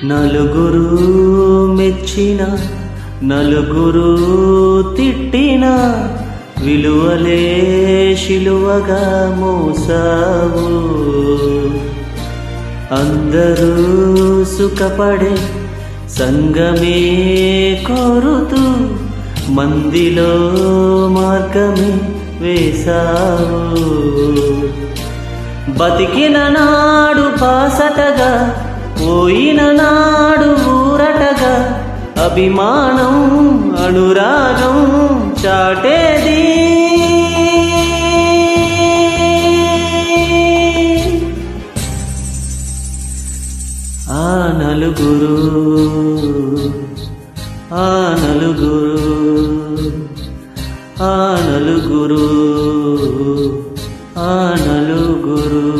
నలుగురు మెచ్చిన నలుగురు తిట్టిన విలువలే శిలువగా మోసావు. అందరూ సుఖపడే సంగమే కోరుతూ మందిలో మార్గమే వేశావు. బతికిన నాడు బాసటగా పోయిన నాడు ఊరటగా అభిమానం అనురాగం చాటేది. ఆ నలుగురు ఆ నలుగురు ఆ నలుగురు ఆ నలుగురు